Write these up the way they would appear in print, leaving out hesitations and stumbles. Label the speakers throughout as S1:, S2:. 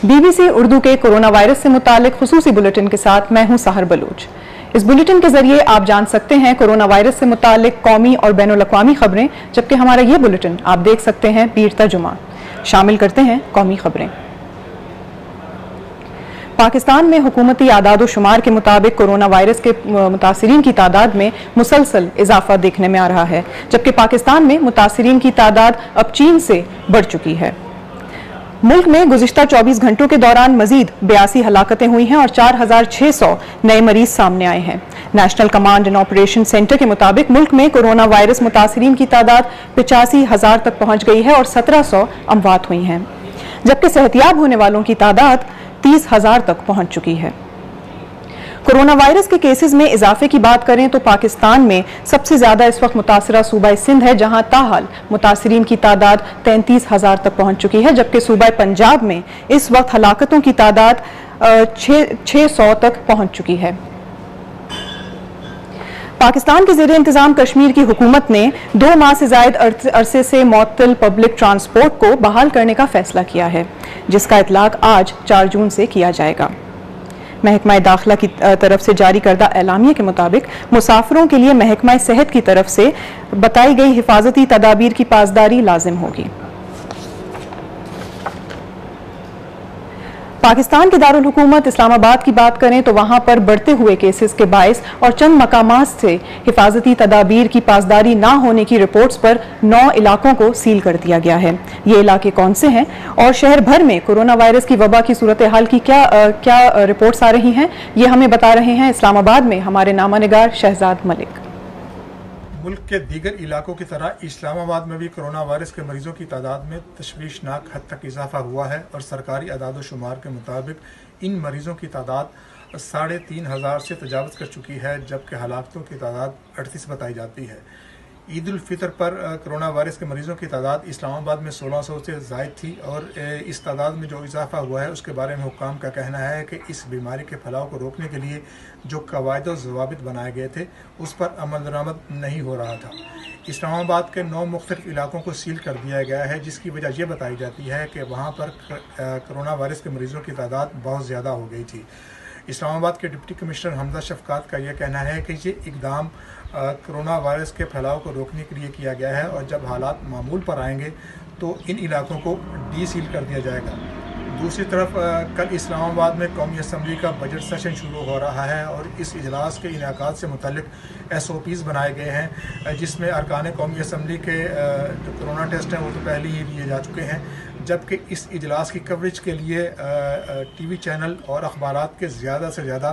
S1: BBC Urdu के corona virus से मुतालिक खुसूसी बुलेटिन के साथ मैं हूं सहर बलूच। इस बुलेटिन के जरिए आप जान सकते हैं कोरोना वायरस से मुतालिक कौमी और बैनुल-अक़वामी खबरें, जबकि हमारा ये बुलेटिन आप देख सकते हैं पीर तर्जुमा। शामिल करते हैं कौमी खबरें। पाकिस्तान में हुकूमती आदाद शुमार के मुताबिक कोरोना वायरस के मुतासिरीन की तादाद में मुसलसल इजाफा देखने में आ रहा है, जबकि पाकिस्तान में मुतासिरीन की तादाद अब चीन से बढ़ चुकी है। मुल्क में गुज़िश्ता 24 घंटों के दौरान मजीद 82 हलाकतें हुई हैं और 4600 नए मरीज सामने आए हैं। National command and operation centre के मुताबिक मुल्क में कोरोना वायरस मुतासिरीन की तादाद 85,000 तक पहुंच गई है और 1700 अमवात हुई हैं, जबकि सेहतियाब होने वालों की तादाद 30,000 तक पहुंच चुकी है। कोरोना वायरस के केसेस में इजाफे की बात करें तो पाकिस्तान में सबसे ज्यादा इस वक्त मुतासरा सूबा सिंध है, जहां ताहाल मुतासरीन की तादाद 33,000 तक पहुंच चुकी है, जबकि सूबा पंजाब में इस वक्त हलाकतों की तादाद 600 तक पहुंच चुकी है। पाकिस्तान के ज़ेरे इंतजाम कश्मीर की हुकूमत ने 2 माह से जायद अरसे से मुअत्तल पब्लिक ट्रांसपोर्ट को बहाल करने का फैसला किया है, जिसका इतलाक आज 4 जून से किया जाएगा। महकमा दाखिला की तरफ से जारी करदा एलामिया के मुताबिक मुसाफिरों के लिए महकमा सेहत की तरफ से बताई गई हिफाजती तदाबीर की पासदारी लाजिम होगी। पाकिस्तान के दारुल हुकूमत इस्लामाबाद की बात करें तो वहां पर बढ़ते हुए केसेस के बायस और चंद मकामात से हिफाजती तदाबीर की पासदारी ना होने की रिपोर्ट्स पर 9 इलाकों को सील कर दिया गया है। ये इलाके कौन से हैं और शहर भर में कोरोना वायरस की वबा की सूरत हाल की क्या रिपोर्ट्स आ रही हैं, ये हमें बता रहे हैं इस्लामाबाद में हमारे नामानिगार शहजाद मलिक।
S2: मुल्क के दीगर इलाकों की तरह इस्लामाबाद में भी कोरोना वायरस के मरीजों की तादाद में तशवीशनाक हद तक इजाफा हुआ है और सरकारी आदाद शुमार के मुताबिक इन मरीजों की तादाद 3,500 से तजावज़ कर चुकी है, जबकि हलाकतों की तादाद 38 बताई जाती है। ईद उल फितर पर कोरोना वायरस के मरीजों की तादाद इस्लामाबाद में 1600 से ज़ायद थी और इस तादाद में जो इजाफा हुआ है उसके बारे में हुक्काम का कहना है कि इस बीमारी के फैलाव को रोकने के लिए जो कवायद और ज़वाबित बनाए गए थे उस पर अमल दरामद नहीं हो रहा था। इस्लामाबाद के 9 मुख्तलिफ इलाकों को सील कर दिया गया है, जिसकी वजह यह बताई जाती है कि वहाँ पर कोरोना वायरस के मरीजों की तादाद बहुत ज़्यादा हो गई थी। इस्लामाबाद के डिप्टी कमिश्नर हमजा शफकात का यह कहना है कि ये इकदाम कोरोना वायरस के फैलाव को रोकने के लिए किया गया है और जब हालात मामूल पर आएंगे तो इन इलाकों को डी सील कर दिया जाएगा। दूसरी तरफ कल इस्लामाबाद में कौमी असम्बली का बजट सेशन शुरू हो रहा है और इस इजलास के इनेकाद से मुतल्लिक SOPs बनाए गए हैं, जिसमें अरकान कौमी असम्बली के जो कोरोना टेस्ट हैं वो तो पहले ही लिए जा चुके हैं, जबकि इस इजलास की कवरेज के लिए TV चैनल और अखबारात के ज़्यादा से ज़्यादा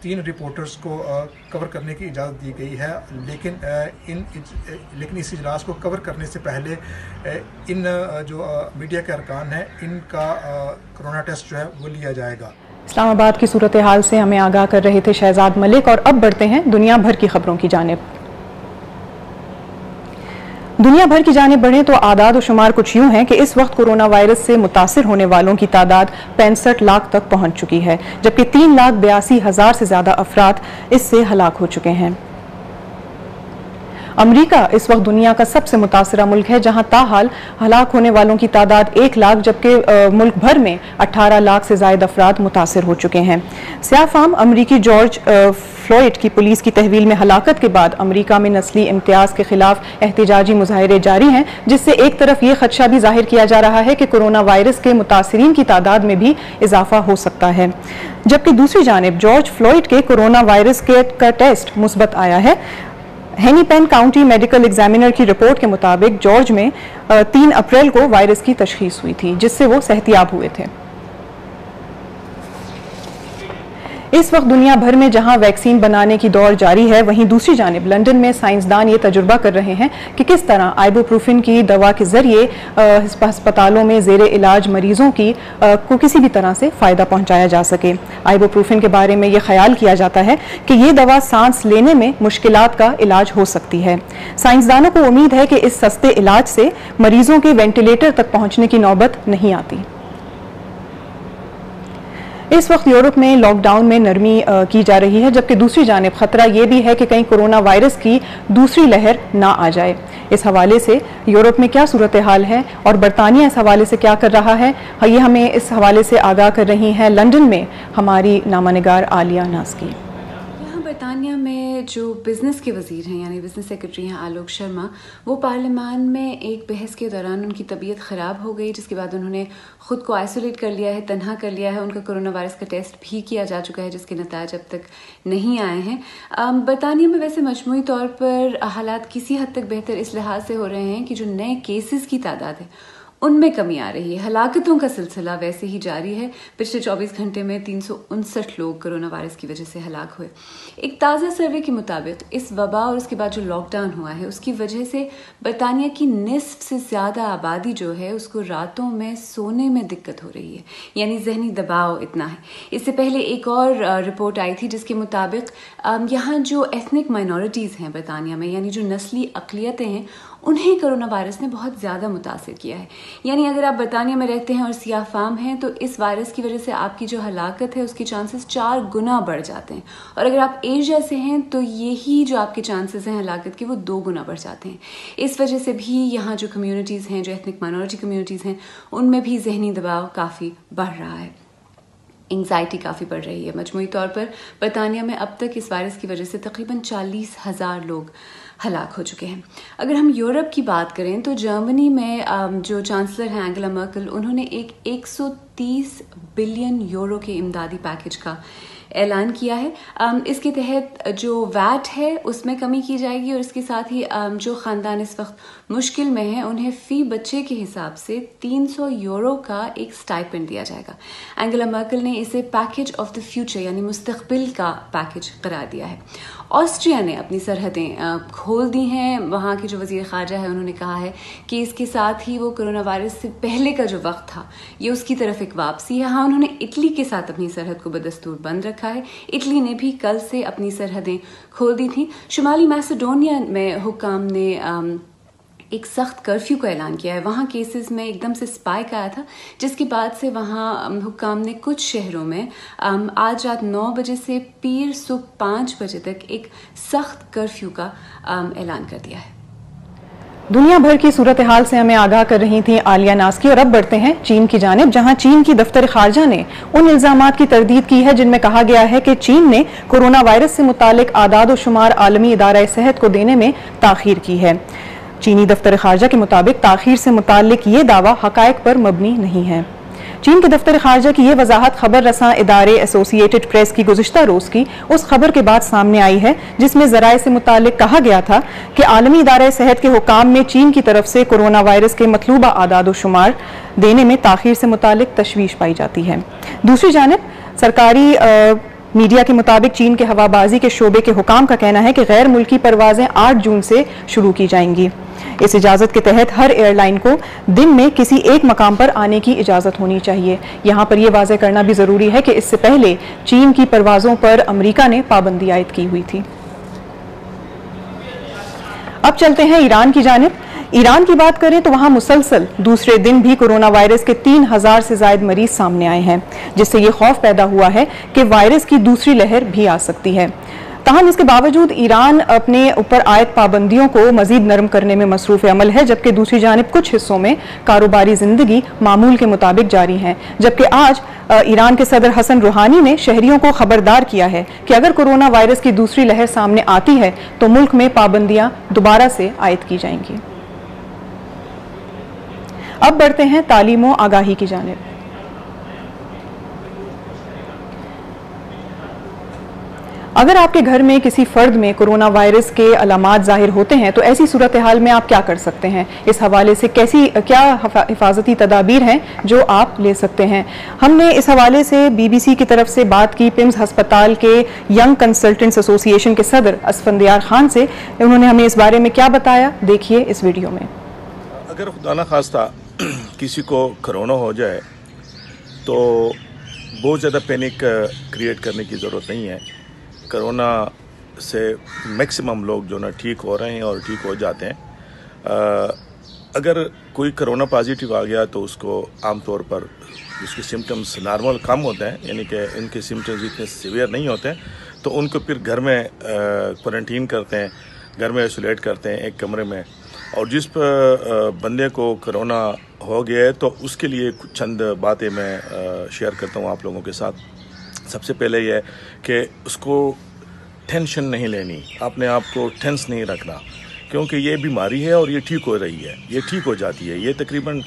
S2: 3 रिपोर्टर्स को कवर करने की इजाज़त दी गई है, लेकिन इस इजलास को कवर करने से पहले इन जो मीडिया के अरकान हैं इनका कोरोना टेस्ट जो है वो लिया जाएगा।
S1: इस्लामाबाद की सूरत हाल से हमें आगाह कर रहे थे शहजाद मलिक। और अब बढ़ते हैं दुनिया भर की खबरों की जानिब। दुनिया भर की जानिब बढ़े तो आदाद व शुमार कुछ यूं हैं कि इस वक्त कोरोना वायरस से मुतासिर होने वालों की तादाद 65 लाख तक पहुंच चुकी है, जबकि 3,82,000 से ज्यादा अफराद इससे हलाक हो चुके हैं। अमरीका इस वक्त दुनिया का सबसे मुतासरा मुल्क है, जहां ताहाल हलाक होने वालों की तादाद 1 लाख, जबकि मुल्क भर में 18 लाख से ज्यादा अफराद मुतासर हो चुके हैं। सियाफाम अमरीकी जॉर्ज फ्लॉयड की पुलिस की तहवील में हलाकत के बाद अमरीका में नस्ली इम्तियाज के खिलाफ एहतजाजी मुजाहरे जारी हैं, जिससे एक तरफ ये खदशा भी जाहिर किया जा रहा है कि कोरोना वायरस के मुतासरीन की तादाद में भी इजाफा हो सकता है, जबकि दूसरी जानिब जॉर्ज फ्लॉयड के कोरोना वायरस का टेस्ट मुस्बत आया है। हेनीपेन काउंटी मेडिकल एग्जामिनर की रिपोर्ट के मुताबिक जॉर्ज में 3 अप्रैल को वायरस की तशखीस हुई थी, जिससे वो सेहतियाब हुए थे। इस वक्त दुनिया भर में जहां वैक्सीन बनाने की दौड़ जारी है, वहीं दूसरी जानिब लंदन में साइंसदान ये तजुर्बा कर रहे हैं कि किस तरह आइबुप्रोफेन की दवा के जरिए अस्पतालों में ज़ेरे इलाज मरीजों को किसी भी तरह से फ़ायदा पहुंचाया जा सके। आइबुप्रोफेन के बारे में ये ख्याल किया जाता है कि ये दवा सांस लेने में मुश्किलात का इलाज हो सकती है। साइंसदानों को उम्मीद है कि इस सस्ते इलाज से मरीजों के वेंटिलेटर तक पहुंचने की नौबत नहीं आती। इस वक्त यूरोप में लॉकडाउन में नरमी की जा रही है, जबकि दूसरी जानिब खतरा यह भी है कि कहीं कोरोना वायरस की दूसरी लहर ना आ जाए। इस हवाले से यूरोप में क्या सूरत हाल है और बरतानिया इस हवाले से क्या कर रहा है, ये हमें इस हवाले से आगाह कर रही हैं लंदन में हमारी नामानिगार आलिया नाज़की।
S3: बरतानिया में जो बिज़नेस के वज़ीर हैं यानी बिज़नेस सेक्रेटरी हैं आलोक शर्मा, वो पार्लियामान में एक बहस के दौरान उनकी तबीयत ख़राब हो गई, जिसके बाद उन्होंने ख़ुद को आइसोलेट कर लिया है, तन्हा कर लिया है। उनका कोरोना वायरस का टेस्ट भी किया जा चुका है, जिसके नतीजे अब तक नहीं आए हैं। बरतानिया में वैसे मजमूई तौर पर हालात किसी हद तक बेहतर इस लिहाज से हो रहे हैं कि जो नए केसेस की तादाद है उनमें कमी आ रही है। हलाकतों का सिलसिला वैसे ही जारी है। पिछले 24 घंटे में 359 लोग कोरोना वायरस की वजह से हलाक हुए। एक ताज़ा सर्वे के मुताबिक इस वबा और उसके बाद जो लॉकडाउन हुआ है उसकी वजह से बरतानिया की निस्फ से ज़्यादा आबादी जो है उसको रातों में सोने में दिक्कत हो रही है, यानी जहनी दबाव इतना है। इससे पहले एक और रिपोर्ट आई थी जिसके मुताबिक यहाँ जो एथनिक माइनॉरिटीज़ हैं बरतानिया में, यानी जो नस्ली अक़लियतें हैं, उन्हें कोरोना वायरस ने बहुत ज़्यादा मुतासिर किया है। यानी अगर आप बरतानिया में रहते हैं और सियाह फाम हैं तो इस वायरस की वजह से आपकी जो हलाकत है उसके चांसेस 4 गुना बढ़ जाते हैं, और अगर आप एशिया से हैं तो यही जो आपके चांसेस हैं हलाकत के वो 2 गुना बढ़ जाते हैं। इस वजह से भी यहाँ जो कम्युनिटीज़ हैं, जो एथनिक माइनॉरिटी कम्युनिटीज़ हैं, उनमें भी जहनी दबाव काफ़ी बढ़ रहा है, एंग्जाइटी काफ़ी बढ़ रही है। मजमूई तौर पर बरतानिया में अब तक इस वायरस की वजह से तकरीबन 40,000 लोग हलाक हो चुके हैं। अगर हम यूरोप की बात करें तो जर्मनी में जो चांसलर हैं एंगेला मर्केल, उन्होंने एक 130 बिलियन यूरो के इमदादी पैकेज का ऐलान किया है। इसके तहत जो वैट है उसमें कमी की जाएगी और इसके साथ ही जो ख़ानदान इस वक्त मुश्किल में है उन्हें फ़ी बच्चे के हिसाब से 300 यूरो का एक स्टाइपेंड दिया जाएगा। एंगेला मर्केल ने इसे पैकेज ऑफ द फ्यूचर यानी मुस्तक़बिल का पैकेज करार दिया है। ऑस्ट्रिया ने अपनी सरहदें खोल दी हैं। वहाँ के जो वज़ीर ख़ारजा है उन्होंने कहा है कि इसके साथ ही वो कोरोना वायरस से पहले का जो वक्त था ये उसकी तरफ एक वापसी है। हाँ, उन्होंने इटली के साथ अपनी सरहद को बदस्तूर बंद रखा है। इटली ने भी कल से अपनी सरहदें खोल दी थी। शुमाली मैसेडोनिया में हुक्काम ने एक सख्त कर्फ्यू का ऐलान किया है। वहाँ केसेस में एकदम से स्पाइक आया था, जिसके बाद से वहाँ हुक्काम ने कुछ शहरों में आज रात 9 बजे से पीर सुबह 5 बजे तक एक सख्त कर्फ्यू का ऐलान कर दिया है।
S1: दुनिया भर की सूरत हाल से हमें आगाह कर रही थी आलिया नाज़की। और अब बढ़ते हैं चीन की जानिब, जहां चीन की दफ्तर खारजा ने उन इल्जामात की तरदीद की है जिनमें कहा गया है कि चीन ने कोरोना वायरस से मुतालिक आदाद व शुमार आलमी इदारा सेहत को देने में ताखीर की है। चीनी दफ्तर खारजा के मुताबिक ताखीर से मुतालिक ये दावा हकायक पर मबनी नहीं है। चीन के दफ्तर खारजा की यह वजाहत खबर रसां इदारे एसोसिएटेड प्रेस की गुज़िश्ता रोज़ की उस खबर के बाद सामने आई है जिसमें ज़राए से मुतालिक कहा गया था कि आलमी इदारा सेहत के हुकाम में चीन की तरफ से कोरोना वायरस के मतलूबा आदाद व शुमार देने में ताखीर से मुतालिक तशवीश पाई जाती है। दूसरी जानिब सरकारी मीडिया के मुताबिक चीन के हवाबाजी के शोबे के हुकाम का कहना है कि गैर मुल्की परवाजें 8 जून से शुरू की जाएंगी। इस इजाज़त के तहत हर एयरलाइन को दिन में किसी एक मकाम पर आने की इजाज़त होनी चाहिए। यहाँ पर यह वाज़ेह करना भी ज़रूरी है कि इससे पहले चीन की परवाज़ों पर अमेरिका ने पाबंदी आयद की हुई थी। अब चलते हैं ईरान की जानिब। ईरान की बात करें तो वहां मुसलसल दूसरे दिन भी कोरोना वायरस के 3000 से ज्यादा मरीज सामने आए हैं, जिससे ये खौफ पैदा हुआ है कि वायरस की दूसरी लहर भी आ सकती है। ताहम इसके बावजूद ईरान अपने ऊपर आयद पाबंदियों को मजीद नरम करने में मसरूफ अमल है, जबकि दूसरी जानिब कुछ हिस्सों में कारोबारी जिंदगी मामूल के मुताबिक जारी है। जबकि आज ईरान के सदर हसन रूहानी ने शहरियों को खबरदार किया है कि अगर कोरोना वायरस की दूसरी लहर सामने आती है तो मुल्क में पाबंदियां दोबारा से आयद की जाएंगी। अब बढ़ते हैं तालीम व आगाही की जानिब। अगर आपके घर में किसी फर्द में कोरोना वायरस के अलामात जाहिर होते हैं तो ऐसी सूरत हाल में आप क्या कर सकते हैं? इस हवाले से क्या हिफाजती तदाबीर हैं जो आप ले सकते हैं? हमने इस हवाले से BBC की तरफ से बात की पिम्स हस्पताल के यंग कंसल्टेंट्स एसोसिएशन के सदर असफंदियार खान से। उन्होंने हमें इस बारे में क्या बताया, देखिए इस वीडियो में।
S4: अगर खुदा न खास्ता किसी को कोरोना हो जाए तो बहुत ज़्यादा पैनिक क्रिएट करने की ज़रूरत नहीं है। कोरोना से मैक्सिमम लोग जो ना ठीक हो रहे हैं और ठीक हो जाते हैं। अगर कोई कोरोना पॉजिटिव आ गया तो उसको आमतौर पर उसके सिम्टम्स नॉर्मल कम होते हैं, यानी कि इनके सिम्टम्स इतने सीवियर नहीं होते हैं, तो उनको फिर घर में क्वारंटीन करते हैं, घर में आइसोलेट करते हैं एक कमरे में, और जिस बंदे को कोरोना हो गया है तो उसके लिए कुछ चंद बातें मैं शेयर करता हूँ आप लोगों के साथ। सबसे पहले ये है कि उसको टेंशन नहीं लेनी, अपने आप को टेंस नहीं रखना, क्योंकि ये बीमारी है और ये ठीक हो रही है, ये ठीक हो जाती है। ये तकरीबन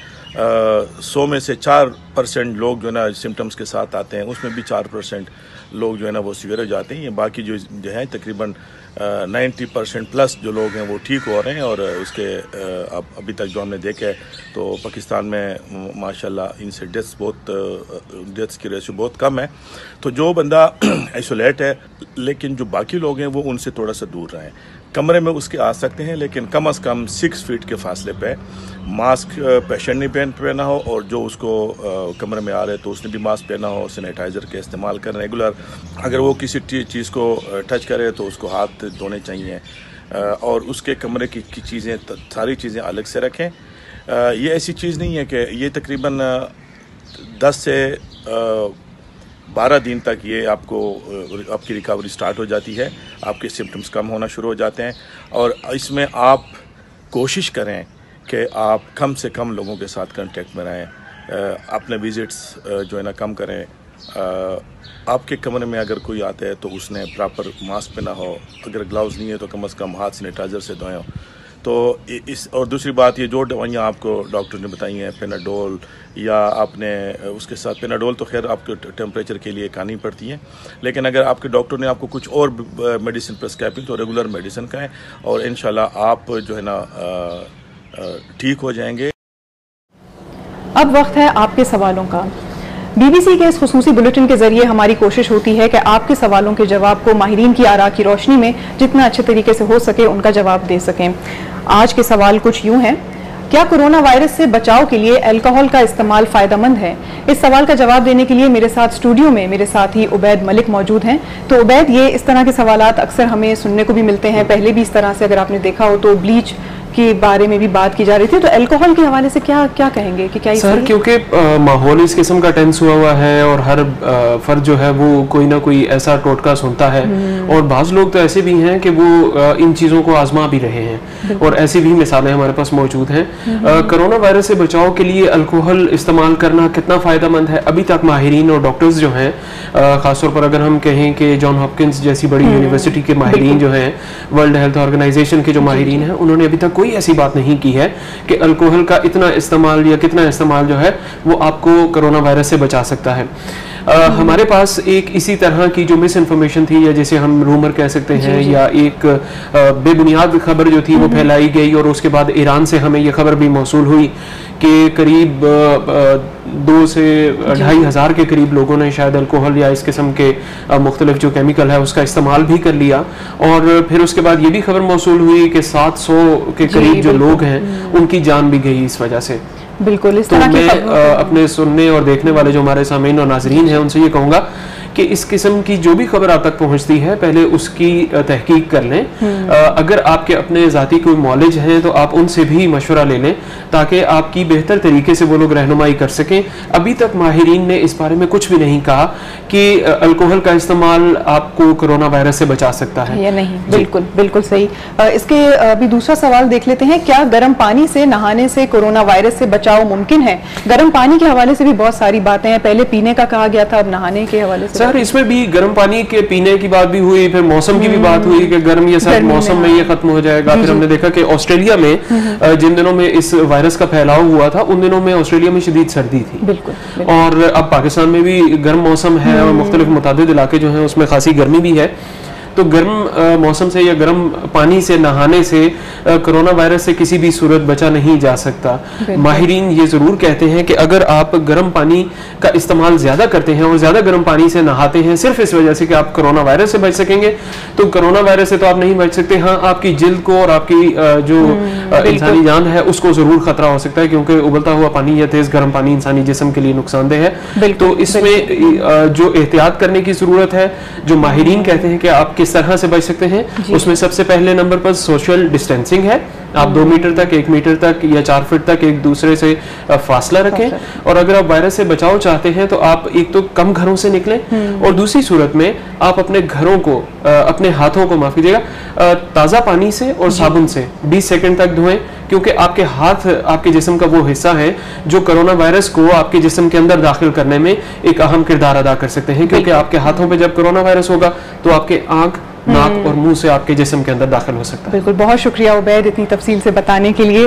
S4: 100 में से 4% लोग जो है ना सिम्टम्स के साथ आते हैं, उसमें भी 4% लोग जो है ना वो सीवियर हो जाते हैं। ये बाकी जो है तकरीबन 90% प्लस जो लोग हैं वो ठीक हो रहे हैं। और उसके अभी तक जो हमने देखा है तो पाकिस्तान में माशाल्लाह इनसे डेथ्स की रेशियो बहुत कम है। तो जो बंदा आइसोलेट है, लेकिन जो बाकी लोग हैं वो उनसे थोड़ा सा दूर रहें। कमरे में उसके आ सकते हैं, लेकिन कम से कम 6 फीट के फासले पे मास्क पेशेंट नहीं पहना हो, और जो उसको कमरे में आ रहे तो उसने भी मास्क पहना हो। सैनिटाइज़र के इस्तेमाल करें रेगुलर। अगर वो किसी चीज़ को टच करे तो उसको हाथ धोने चाहिए, और उसके कमरे की चीज़ें सारी चीज़ें अलग से रखें। ये ऐसी चीज़ नहीं है कि ये तकरीबन 10 से 12 दिन तक ये आपकी रिकवरी स्टार्ट हो जाती है, आपके सिम्टम्स कम होना शुरू हो जाते हैं। और इसमें आप कोशिश करें कि आप कम से कम लोगों के साथ कांटेक्ट में रहें, अपने विजिट्स जो है ना कम करें। आपके कमरे में अगर कोई आता है तो उसने प्रॉपर मास्क पहना हो, अगर ग्लव्स नहीं है तो कम से कम हाथ सैनिटाइज़र से धोएं। तो और दूसरी बात, ये जो दवाइयाँ आपको डॉक्टर ने बताई हैं, पेनाडोल या आपने उसके साथ पेनाडोल तो खैर आपके टेम्परेचर के लिए खानी पड़ती है, लेकिन अगर आपके डॉक्टर ने आपको कुछ और मेडिसिन प्रिस्क्राइब की तो रेगुलर मेडिसिन खाएं, और इंशाल्लाह आप जो है ना ठीक हो जाएंगे।
S1: अब वक्त है आपके सवालों का। बीबीसी के इस खुसूसी बुलेटिन के जरिए हमारी कोशिश होती है कि आपके सवालों के जवाब को माहिरीन की आरा की रोशनी में जितना अच्छे तरीके से हो सके उनका जवाब दे सकें। आज के सवाल कुछ यूं हैं: क्या कोरोना वायरस से बचाव के लिए अल्कोहल का इस्तेमाल फायदेमंद है? इस सवाल का जवाब देने के लिए मेरे साथ स्टूडियो में मेरे साथी उबैद मलिक मौजूद हैं। तो उबैद, ये इस तरह के सवालात अक्सर हमें सुनने को भी मिलते हैं, पहले भी इस तरह से अगर आपने देखा हो तो ब्लीच के बारे में भी बात की जा रही थी, तो अल्कोहल के हवाले से क्या कहेंगे कि क्या
S5: सर? क्योंकि माहौल इस किस्म का टेंस हुआ है और हर फर्द जो है वो कोई ना कोई ऐसा टोटका सुनता है, और बाज़ लोग तो ऐसे भी हैं कि वो इन चीज़ों को आजमा भी रहे हैं, और ऐसी भी मिसालें हमारे पास मौजूद हैं। कोरोना वायरस से बचाव के लिए अल्कोहल इस्तेमाल करना कितना फ़ायदेमंद है, अभी तक माहिरीन और डॉक्टर्स जो हैं, ख़ासतौर पर अगर हम कहें कि जॉन हॉपकिंस जैसी बड़ी यूनिवर्सिटी के माहिरीन जो हैं, वर्ल्ड हेल्थ ऑर्गेनाइजेशन के जो माहिरीन हैं, उन्होंने अभी तक कोई ऐसी बात नहीं की है कि अल्कोहल का इतना इस्तेमाल या कितना इस्तेमाल जो है वो आपको कोरोना वायरस से बचा सकता है। हमारे पास एक इसी तरह की जो मिस इन्फॉर्मेशन थी, या जैसे हम रूमर कह सकते हैं, या एक बेबुनियाद खबर जो थी वो फैलाई गई, और उसके बाद ईरान से हमें ये खबर भी मौसूल हुई कि करीब 2 से 2,500 हज़ार के करीब लोगों ने शायद अल्कोहल या इस किस्म के मुख्तलिफ जो केमिकल है उसका इस्तेमाल भी कर लिया। और फिर उसके बाद ये भी खबर मौसूल हुई कि 700 के करीब जो लोग हैं उनकी जान भी गई इस वजह से।
S1: बिल्कुल इस
S5: तो
S1: तरह
S5: मैं अपने सुनने और देखने वाले जो हमारे सामीन और नाजरीन हैं उनसे ये कहूँगा कि इस किस्म की जो भी खबर आप तक पहुंचती है पहले उसकी तहकीक कर लें। अगर आपके अपने ज़ाती कोई नॉलेज हैं तो आप उनसे भी मशवरा ले लें, ताकि आपकी बेहतर तरीके से वो लोग रहनुमाई कर सकें। अभी तक माहिरीन ने इस बारे में कुछ भी नहीं कहा कि अल्कोहल का इस्तेमाल आपको कोरोना वायरस से बचा सकता है
S1: या नहीं। बिल्कुल बिल्कुल सही। इसके अभी दूसरा सवाल देख लेते हैं, क्या गर्म पानी से नहाने से कोरोना वायरस से बचाव मुमकिन है? गर्म पानी के हवाले से भी बहुत सारी बातें हैं, पहले पीने का कहा गया था, अब नहाने के हवाले से।
S5: सर इसमें भी गर्म पानी के पीने की बात भी हुई, फिर मौसम की भी बात हुई कि गर्म ये सब मौसम में ये खत्म हो जाएगा। फिर हमने देखा कि ऑस्ट्रेलिया में जिन दिनों में इस वायरस का फैलाव हुआ था उन दिनों में ऑस्ट्रेलिया में शदीद सर्दी थी।
S1: बिल्कुल।
S5: और अब पाकिस्तान में भी गर्म मौसम है और मुख्तलिफ मुतादिद इलाके जो हैं उसमें खासी गर्मी भी है। तो गर्म मौसम से या गर्म पानी से नहाने से कोरोना वायरस से किसी भी सूरत बचा नहीं जा सकता। माहिरीन ये ज़रूर कहते हैं कि अगर आप गर्म पानी का इस्तेमाल ज़्यादा करते हैं और ज़्यादा गर्म पानी से नहाते हैं सिर्फ इस वजह से कि आप कोरोना वायरस से बच सकेंगे, तो कोरोना वायरस से तो आप नहीं बच सकते। हाँ, आपकी जिल्द को और आपकी जो इंसानी जान है उसको ज़रूर खतरा हो सकता है, क्योंकि उबलता हुआ पानी या तेज़ गर्म पानी इंसानी जिस्म के लिए नुकसानदेह है। तो इसमें जो एहतियात करने की ज़रूरत है, जो माहिरीन कहते हैं कि आप किस तरह से बच सकते हैं, उसमें सबसे पहले नंबर पर सोशल डिस्टेंसिंग है। आप 2 मीटर तक, 1 मीटर तक या 4 फीट तक एक दूसरे से फासला रखें। और अगर आप वायरस से बचाव चाहते हैं तो आप एक तो कम घरों से निकलें, और दूसरी सूरत में आप अपने घरों को, अपने हाथों को, माफ कीजिएगा, ताज़ा पानी से और साबुन से 20 सेकंड तक धोएं। क्योंकि आपके हाथ आपके जिस्म का वो हिस्सा है जो कोरोना वायरस को आपके जिस्म के अंदर दाखिल करने में एक अहम किरदार अदा कर सकते हैं, क्योंकि आपके हाथों पे जब कोरोना वायरस होगा तो आपके आंख, नाक और मुंह से आपके जिस्म के अंदर दाखिल हो सकता है।
S1: बिल्कुल, बहुत शुक्रिया उबैद इतनी तफसील से बताने के लिए।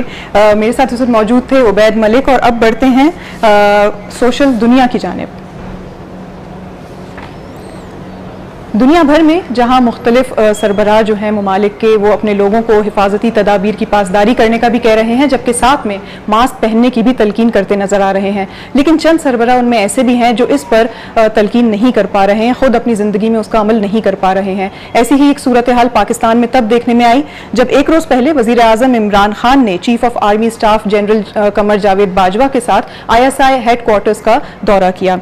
S1: मेरे साथ इस वक्त मौजूद थे उबैद मलिक। और अब बढ़ते हैं सोशल दुनिया की जानिब। दुनिया भर में जहां मुख्तलिफ सरबराह जो हैं ममालिक के, वो अपने लोगों को हिफाजती तदाबीर की पासदारी करने का भी कह रहे हैं, जबकि साथ में मास्क पहनने की भी तलकीन करते नजर आ रहे हैं। लेकिन चंद सरबराह उनमें ऐसे भी हैं जो इस पर तलकीन नहीं कर पा रहे हैं, खुद अपनी ज़िंदगी में उसका अमल नहीं कर पा रहे हैं। ऐसी ही एक सूरत हाल पाकिस्तान में तब देखने में आई जब एक रोज़ पहले वज़ीर आज़म इमरान खान ने chief of army staff general Qamar Javed Bajwa के साथ ISI हेडक्वार्टर्स का दौरा किया।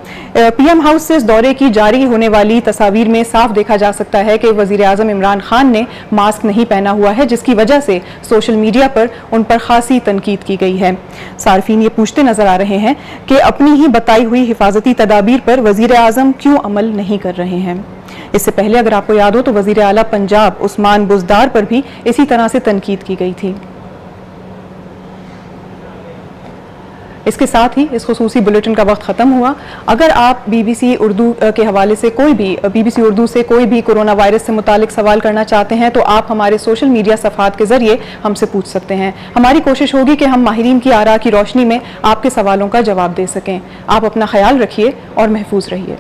S1: PM हाउस से इस दौरे की जारी होने वाली तस्वीर में साफ देखा जा सकता है कि वज़ीर आज़म इमरान खान ने मास्क नहीं पहना हुआ है, जिसकी वजह से सोशल मीडिया पर उन पर खासी तनकीद की गई है। सार्फिन ये पूछते नजर आ रहे हैं कि अपनी ही बताई हुई हिफाजती तदाबीर पर वज़ीर आज़म क्यों अमल नहीं कर रहे हैं। इससे पहले अगर आपको याद हो तो वज़ीर आला पंजाब उस्मान बुज़दार पर भी इसी तरह से तनकीद की गई थी। इसके साथ ही इस खुसूसी बुलेटिन का वक्त ख़त्म हुआ। अगर आप BBC उर्दू के हवाले से BBC उर्दू से कोई भी कोरोना वायरस से मुतालिक सवाल करना चाहते हैं तो आप हमारे सोशल मीडिया सफ़ात के ज़रिए हमसे पूछ सकते हैं। हमारी कोशिश होगी कि हम माहिरीन की आरा की रोशनी में आपके सवालों का जवाब दे सकें। आप अपना ख्याल रखिए और महफूज रहिए।